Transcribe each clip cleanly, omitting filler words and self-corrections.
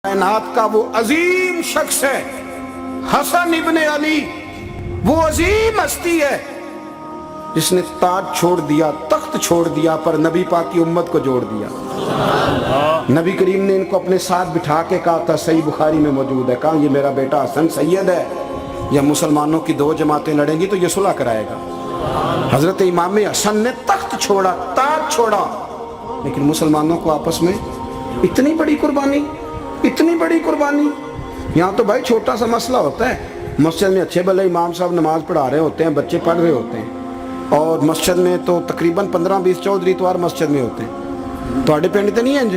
कायनात का वो अजीम शख्स है हसन इब्ने अली, वो अजीम हस्ती है जिसने ताज छोड़ दिया, तख्त छोड़ दिया, पर नबी पाक की उम्मत को जोड़ दिया। नबी करीम ने इनको अपने साथ बिठा के कहा था, सही बुखारी में मौजूद है, कहा ये मेरा बेटा हसन सैयद है, या मुसलमानों की दो जमातें लड़ेंगी तो ये सुलह कराएगा। हजरत इमाम हसन ने तख्त छोड़ा, ताज छोड़ा, लेकिन मुसलमानों को आपस में इतनी बड़ी कुर्बानी, इतनी बड़ी कुर्बानी। यहाँ तो भाई छोटा सा मसला होता है, मस्जिद में अच्छे भले इमाम साहब नमाज पढ़ा रहे होते हैं, बच्चे पढ़ रहे होते हैं, और मस्जिद में तो तकरीबन 15-20 चौधरी इतवार मस्जिद में होते हैं। ਤੁਹਾਡੇ ਪਿੰਡ ਤੇ ਨਹੀਂ ਇੰਜ?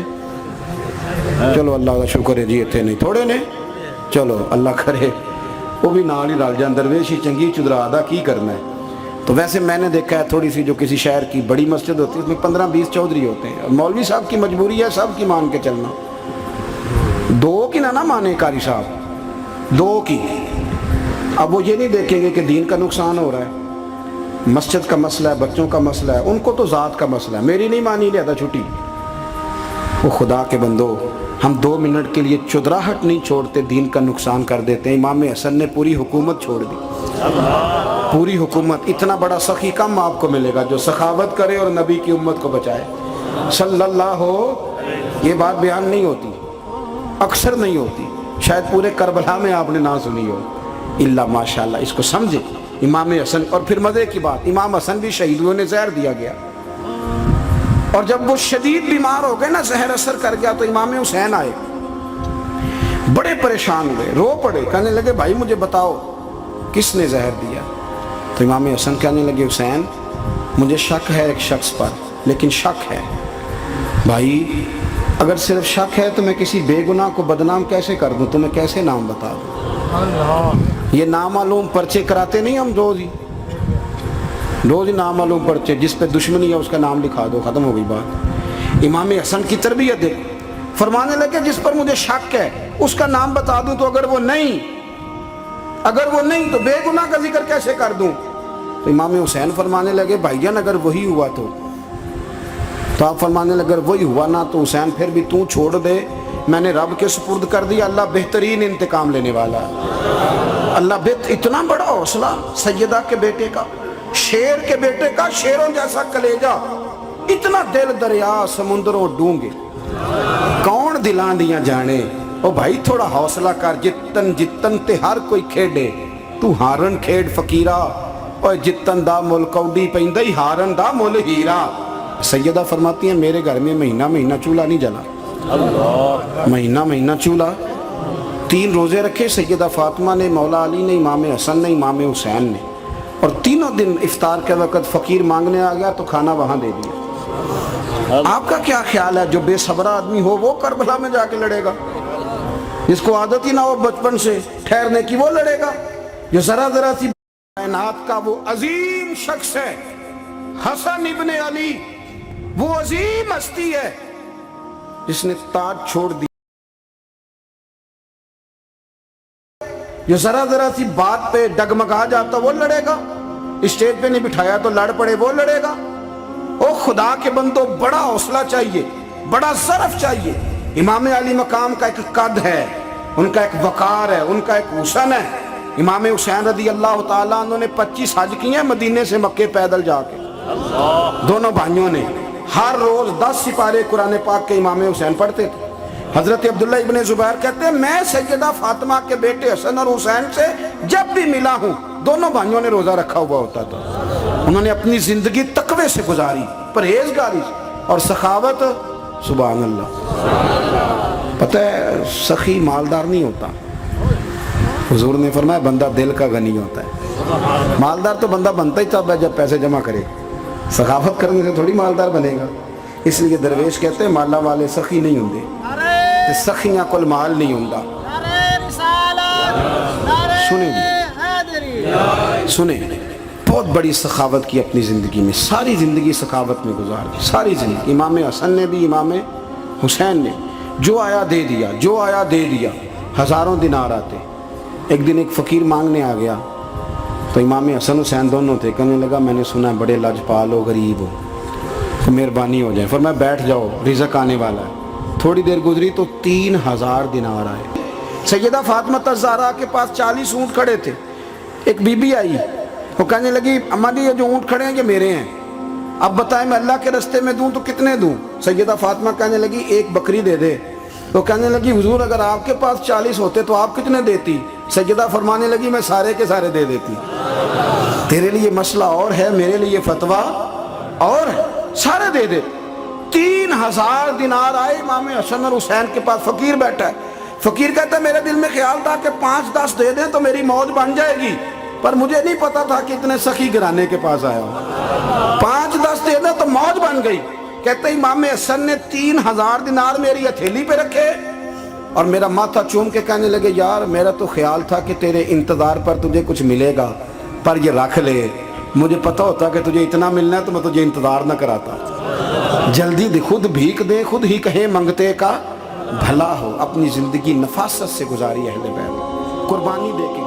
ਚਲੋ ਅੱਲਾਹ ਦਾ ਸ਼ੁਕਰ ਹੈ ਜੀ, ਇੱਥੇ ਨਹੀਂ, ਥੋੜੇ ਨੇ, ਚਲੋ ਅੱਲਾਹ ਕਰੇ वो भी नाल ही रल जाए। दरवेश ही चंगी चुदरा दा की करना है। तो वैसे मैंने देखा है थोड़ी सी जो किसी शहर की बड़ी मस्जिद होती है उसमें 15-20 चौधरी होते हैं, और मौलवी साहब की मजबूरी है सब की मान के चलना, दो की ना माने कारी साहब, दो की। अब वो ये नहीं देखेंगे कि दीन का नुकसान हो रहा है, मस्जिद का मसला है, बच्चों का मसला है, उनको तो ज़ात का मसला है, मेरी नहीं मानी लिया छुट्टी। वो खुदा के बंदो, हम 2 मिनट के लिए चुदराहट नहीं छोड़ते, दीन का नुकसान कर देते हैं। इमाम हसन ने पूरी हुकूमत छोड़ दी, पूरी हुकूमत। इतना बड़ा सखी कम आपको मिलेगा जो सखावत करे और नबी की उम्मत को बचाए सल्लल्लाहु। ये बात बयान नहीं होती, अक्सर नहीं होती, शायद पूरे करबला में आपने ना सुनी हो, इल्ला माशाल्लाह। इसको समझे इमाम हसन। और फिर मज़े की बात, इमाम हसन भी शहीद हुए, ने जहर दिया गया, और जब वो शदीद बीमार हो गए ना, जहर असर कर गया, तो इमाम हुसैन आए, बड़े परेशान हुए, रो पड़े, कहने लगे भाई मुझे बताओ किसने जहर दिया। तो इमाम हसन कहने लगे, हुसैन मुझे शक है एक शख्स पर, लेकिन शक है भाई, अगर सिर्फ शक है तो मैं किसी बेगुनाह को बदनाम कैसे कर दूं, तुम्हें कैसे नाम बता दूं। ये नामालूम पर्चे कराते नहीं हम रोज ही नामालूम पर्चे, जिस पे दुश्मनी है उसका नाम लिखा दो, खत्म हो गई बात। इमाम हसन की तरबियत देखो, फरमाने लगे जिस पर मुझे शक है उसका नाम बता दूं, तो अगर वो नहीं तो बेगुनाह का जिक्र कैसे कर दूं। तो इमाम हुसैन फरमाने लगे, भाईजान अगर वही हुआ तो आप फरमाने लगे वही हुआ ना तो हुसैन फिर भी तू छोड़ दे, मैंने रब के सुपुर्द कर दिया, अल्लाह बेहतरीन इंतकाम लेने वाला। अल्लाह इतना बड़ा हौसला सैयदा के बेटे का, शेर के बेटे का, शेरों जैसा कलेजा, इतना दिल दरिया समुद्रों डूंगे, कौन दिलां दिया जाने। ओ भाई थोड़ा हौसला कर, जितन ते हर कोई खेडे, तू हारन खेड फकीरा, और जितन दा मुल कौडी पैंदा ही हारन दा मुल हीरा। सैयदा फरमाती हैं मेरे घर में महीना चूल्हा नहीं जला, महीना चूल्हा। 3 रोजे रखे सैयदा फातिमा ने, मौला अली ने, इमाम हसन ने, इमाम हुसैन ने, और तीनों दिन इफ्तार के वक़्त फ़कीर मांगने आ गया तो खाना वहाँ दे दिया। आपका क्या ख्याल है, जो बेसब्रा आदमी हो वो करबला में जाके लड़ेगा, जिसको आदत ही ना हो बचपन से ठहरने की वो लड़ेगा, जो ज़रा सी। कायनात का वो अजीम शख्स है हसन इब्ने अली, वो अजीम हस्ती है जिसने ताज छोड़ दिया, जो जरा सी बात पे डगमगा जाता वो लड़ेगा, स्टेज पे नहीं बिठाया तो लड़ पड़े वो लड़ेगा। ओ खुदा के बंदो, बड़ा हौसला चाहिए, बड़ा ज़रफ चाहिए। इमाम अली मकाम का एक कद है, उनका एक वकार है, उनका एक हुसन है। इमाम हुसैन रदी अल्लाह ताला अन्हु ने 25 हज किए हैं मदीने से मक्के पैदल जाके, दोनों भाइयों ने। हर रोज 10 सिपारे कुरान पाक के इमाम हुसैन पढ़ते थे। हजरत अब्दुल्ला इब्ने जुबैर कहते हैं मैं सैयदा फातिमा के बेटे हसन और हुसैन से जब भी मिला हूँ, दोनों भाइयों ने रोजा रखा हुआ होता था। उन्होंने अपनी जिंदगी तकवे से गुजारी, परहेजगारी और सखावत। सुभान अल्लाह। पता है सखी मालदार नहीं होता, हुजूर ने फरमाया बंदा दिल का गनी होता है। मालदार तो बंदा बनता ही तब है जब पैसे जमा करे, सखावत करने से थोड़ी मालदार बनेगा। इसलिए दरवेश कहते हैं माला वाले सखी नहीं होंगे, सखियां कोल माल नहीं होंदा। सुने बहुत बड़ी सखावत की अपनी ज़िंदगी में, सारी ज़िंदगी सखावत में गुजार दी, सारी ज़िंदगी। इमाम हसन ने भी, इमाम हुसैन ने, जो आया दे दिया, जो आया दे दिया। हज़ारों दिनार आते। एक दिन एक फ़कीर मांगने आ गया, तो इमाम हसन हुसैन दोनों थे। कहने लगा मैंने सुना है बड़े लजपाल हो, गरीब हो, तो मेहरबानी हो जाए। फिर मैं बैठ जाओ, रिज़्क़ आने वाला है। थोड़ी देर गुजरी तो 3000 दिनार आए। सैयदा फातिमा ज़हरा के पास 40 ऊँट खड़े थे। एक बीबी आई, वो कहने लगी अम्मा जी ये जो ऊँट खड़े हैं ये मेरे हैं, अब बताएं मैं अल्लाह के रास्ते में दूं तो कितने दूं? सैयदा फातिमा कहने लगी एक बकरी दे दे। तो कहने लगी हुजूर अगर आपके पास 40 होते तो आप कितने देती? सैयदा फरमाने लगी मैं सारे के सारे दे देती। तेरे लिए मसला और है, मेरे लिए फतवा और है, सारे दे दे। 3000 दिनार आए। इमाम हसन और हुसैन के पास फकीर बैठा है। फकीर कहता है मेरे दिल में ख्याल था कि 5-10 दे दें तो मेरी मौज बन जाएगी, पर मुझे नहीं पता था कि इतने सखी घराने के पास आया हूं। 5-10 दे दें तो मौज बन गई। कहते इमाम हसन ने 3000 दिनार मेरी हथेली पे रखे और मेरा माथा चूम के कहने लगे यार मेरा तो ख्याल था कि तेरे इंतजार पर तुझे कुछ मिलेगा, पर ये रख ले, मुझे पता होता कि तुझे इतना मिलना है तो मैं तुझे इंतजार न कराता। जल्दी दे, खुद भीख दे, खुद ही कहे मंगते का भला हो। अपनी जिंदगी नफासत से गुजारी अहले बैत, कुर्बानी दे के